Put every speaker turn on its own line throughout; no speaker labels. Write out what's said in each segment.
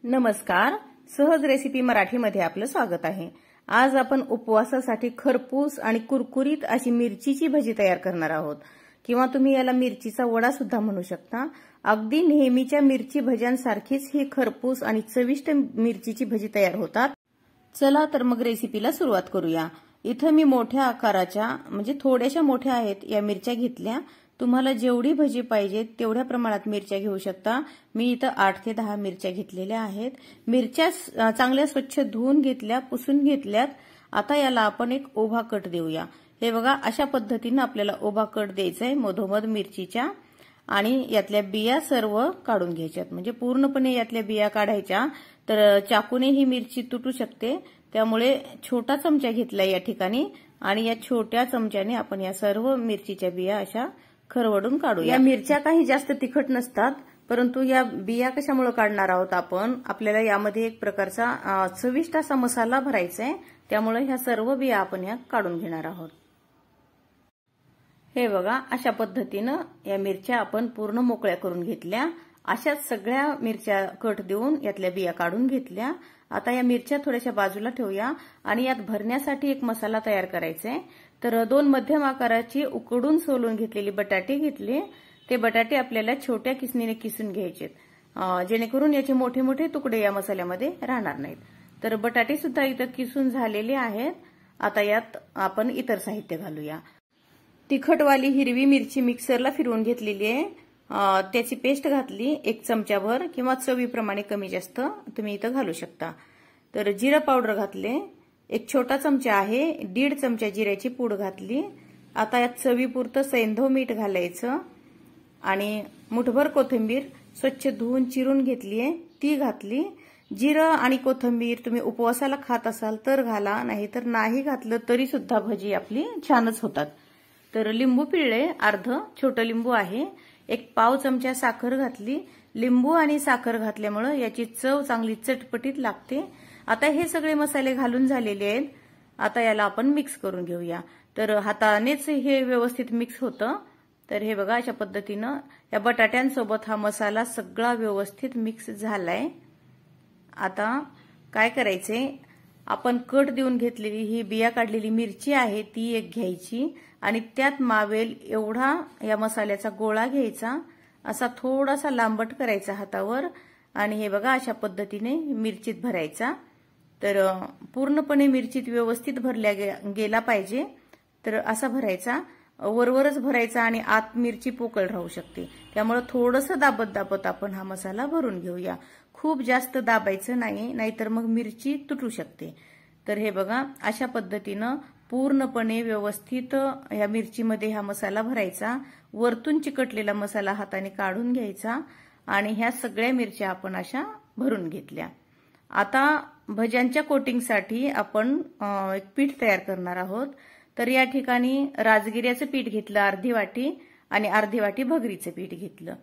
नमस्कार, सहज रेसिपी मराठीमध्ये आपलं स्वागत आहे। आज आपण उपवासासाठी खरपूस आणि कुरकुरीत अशी मिरचीची भजी तयार करणार आहोत, किंवा तुम्ही याला मिरचीचा वडा सुद्धा म्हणू शकता। अगदी नेहमीच्या मिरची भज्यांसारखीच ही खरपूस आणि चविष्ट मिरचीची भजी तयार होतात। चला तर मग रेसिपीला सुरुवात करूया। इथे मी मोठ्या आकाराच्या म्हणजे थोड्याशा मोठ्या आहेत या मिरच्या घेतल्या। तुम्हाला जेवढी भजी पाहिजे तेवढ्या प्रमाणात मिरच्या घेऊ शकता। मी इथं 8 ते 10 मिरच्या घेतलेल्या आहेत। मिरच्या चांगल्या स्वच्छ धुवून घेतल्या, पुसून घेतल्यात। आता याला आपण एक उभा कट देऊया। हे बघा, अशा पद्धतीने आपल्याला उभा कट द्यायचा आहे मधोमध मिरचीच्या, आणि यातल्या बिया सर्व काढून घ्यायच्यात। म्हणजे पूर्णपणे यातल्या बिया काढायच्या, तर चाकूने ही मिरची तुटू शकते। त्यामुळे छोटा चमचा घेतला या ठिकाणी, आणि या छोट्या चमच्याने आपण या सर्व मिरचीच्या बिया अशा खरवडून काढूया। या मिरच्या काही जास्त तिखट नसतात, परंतु या बिया कशामुळे काढणार आहोत आपण, आपल्याला यामध्ये एक प्रकारचा चविष्ट असा मसाला भरायचा आहे। त्यामुळे ह्या सर्व बिया आपण या काढून घेणार आहोत। हे बघा, अशा पद्धतीनं या मिरच्या आपण पूर्ण मोकळ्या करून घेतल्या। अशाच सगळ्या मिरच्या कट देऊन यातल्या बिया काढून घेतल्या। आता या मिरच्या थोड्याशा बाजूला ठेवूया, आणि यात भरण्यासाठी एक मसाला तयार करायचा आहे। तर 2 मध्यम आकाराची उकडून सोलून घेतलेली बटाटे घेतले। ते बटाटे आपल्याला छोट्या किसणीने किसून घ्यायचे, जेणेकरून याचे मोठे मोठे तुकडे या मसाल्यामध्ये राहणार नाहीत। तर बटाटे सुद्धा इथं किसून झालेले आहेत। आता यात आपण इतर साहित्य घालूया। तिखटवाली हिरवी मिरची मिक्सरला फिरवून घेतलेली आहे, त्याची पेस्ट घातली 1 चमचाभर, किंवा चवीप्रमाणे कमी जास्त तुम्ही इथं घालू शकता। तर जिरा पावडर घातले, 1 छोटा चमचा आहे, 1.5 चमचा जिऱ्याची पूड घातली। आता यात चवीपुरतं सैंधव मीठ घालायचं, आणि मुठभर कोथिंबीर स्वच्छ धुवून चिरून घेतलीये ती घातली। जिरं आणि कोथिंबीर तुम्ही उपवासाला खात असाल तर घाला, नाहीतर नाही घातलं तरी सुद्धा भजी आपली छानच होतात। तर लिंबू पिळले, अर्ध छोटं लिंबू आहे, 1 पाव चमचा साखर घातली। लिंबू आणि साखर घातल्यामुळे याची चव चांगली चटपटीत लागते। आता हे सगळे मसाले घालून झालेले आहेत। आता याला आपण मिक्स करून घेऊया। तर हातानेच हे व्यवस्थित मिक्स होतं। तर हे बघा, अशा पद्धतीनं या बटाट्यांसोबत हा मसाला सगळा व्यवस्थित मिक्स झालाय। आता काय करायचंय, आपण कट देऊन घेतलेली ही बिया काढलेली मिरची आहे ती एक घ्यायची, आणि त्यात मावेल एवढा या मसाल्याचा गोळा घ्यायचा, असा थोडासा लांबट करायचा हातावर, आणि हे बघा अशा पद्धतीने मिरचीत भरायचा। तर पूर्णपणे मिरचीत व्यवस्थित भरल्या गेला पाहिजे, तर असा भरायचा। वरवरच भरायचा, आणि आत मिरची पोकळ राहू शकते। त्यामुळे थोडंसं दाबत दाबत आपण हा मसाला भरून घेऊया। खूप जास्त दाबायचं नाही, नाहीतर मग मिरची तुटू शकते। तर हे बघा, अशा पद्धतीनं पूर्णपणे व्यवस्थित या मिरचीमध्ये हा मसाला भरायचा। वरतून चिकटलेला मसाला हाताने काढून घ्यायचा, आणि ह्या सगळ्या मिरच्या आपण अशा भरून घेतल्या। आता भज्यांच्या कोटिंगसाठी आपण एक पीठ तयार करणार आहोत। तर या ठिकाणी राजगिऱ्याचं पीठ घेतलं अर्धी वाटी, आणि अर्धी वाटी भगरीचं पीठ घेतलं।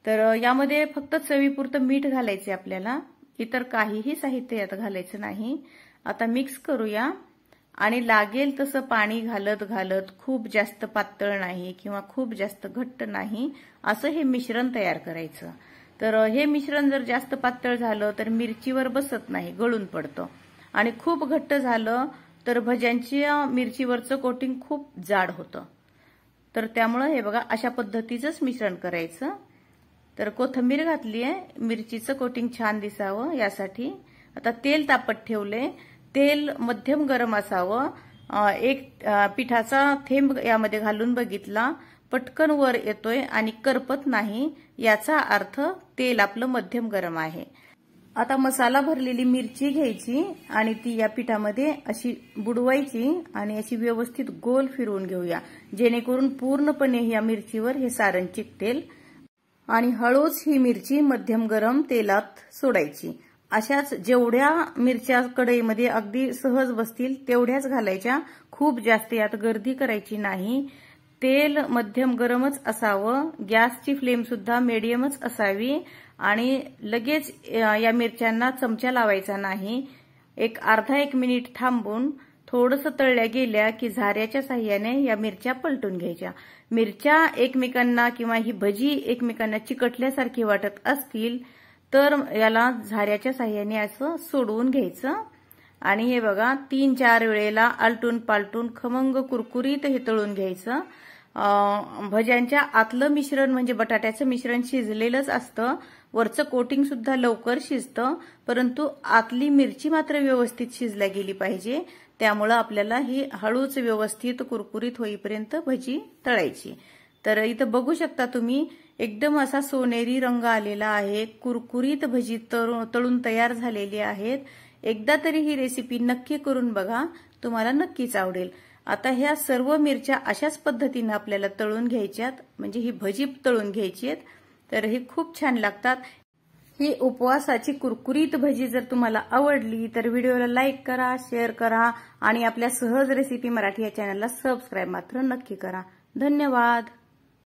तर यामध्ये फक्त चवीपुरतं मीठ घालायचे आपल्याला, इतर काहीही साहित्य यात घालायचं नाही। आता मिक्स करूया, आणि लागेल तसं पाणी घालत घालत, खूप जास्त पातळ नाही किंवा खूप जास्त घट्ट नाही, असं हे मिश्रण तयार करायचं। तर हे मिश्रण जर जास्त पातळ झालं तर मिरचीवर बसत नाही, गळून पडतं, आणि खूप घट्ट झालं तर भज्यांच्या मिरचीवरचं कोटिंग खूप जाड होतं। तर त्यामुळे हे बघा, अशा पद्धतीचंच मिश्रण करायचं। तर कोथिंबीर घातली आहे, मिरचीचं कोटिंग छान दिसावं यासाठी। आता तेल तापत ठेवले, तेल मध्यम गरम असावं। 1 पिठाचा थेंब यामध्ये घालून बघितला, पटकन वर येतोय आणि करपत नाही, याचा अर्थ तेल आपलं मध्यम गरम आहे। आता मसाला भरलेली मिरची घ्यायची, आणि ती या पिठामध्ये अशी बुडवायची, आणि अशी व्यवस्थित गोल फिरवून घेऊया, जेणेकरून पूर्णपणे या मिरचीवर हे सारण चिकटेल, आणि हळूच ही मिरची मध्यम गरम तेलात सोडायची। अशाच जेवढ्या मिरच्या कढईमध्ये अगदी सहज बसतील तेवढ्याच घालायच्या, खूप जास्त यात गर्दी करायची नाही। तेल मध्यम गरमच असावं, गॅसची फ्लेम सुद्धा मीडियमच असावी, आणि लगेच या मिरच्यांना चमचा लावायचा नाही। अर्धा 1 मिनिट थांबून थोडंसं तळल्या गेल्या की झाऱ्याच्या साह्याने या मिरच्या पलटून घ्यायच्या। मिरच्या एकमेकांना किंवा ही भजी एकमेकांना चिकटल्यासारखी वाटत असतील तर याला झाऱ्याच्या साह्याने असं सोडवून घ्यायचं आणि हे बघा 3-4 वेळेला आलटून पालटून खमंग कुरकुरीत हे तळून घ्यायचं। भज्यांच्या आतलं मिश्रण म्हणजे बटाट्याचं मिश्रण शिजलेलंच असतं, वरचं कोटिंग सुद्धा लवकर शिजतं, परंतु आतली मिरची मात्र व्यवस्थित शिजल्या गेली पाहिजे। त्यामुळे आपल्याला ही हळूच व्यवस्थित कुरकुरीत होईपर्यंत भजी तळायची। तर इथं बघू शकता तुम्ही एकदम असा सोनेरी रंग आलेला आहे, कुरकुरीत भजी तळून तयार झालेली आहेत। एकदा तरी ही रेसिपी नक्की करून बघा, तुम्हाला नक्कीच आवडेल। आता ह्या सर्व मिरच्या अशाच पद्धतीने आपल्याला तळून घ्यायच्यात, म्हणजे ही भजी तळून घ्यायची आहेत, तर ही खूप छान लागतात। ही उपवासाची कुरकुरीत भजी जर तुम्हाला आवडली तर व्हिडिओला लाईक करा, शेअर करा आणि आपल्या सहज रेसिपी मराठी या चॅनलला सबस्क्राईब मात्र नक्की करा। धन्यवाद।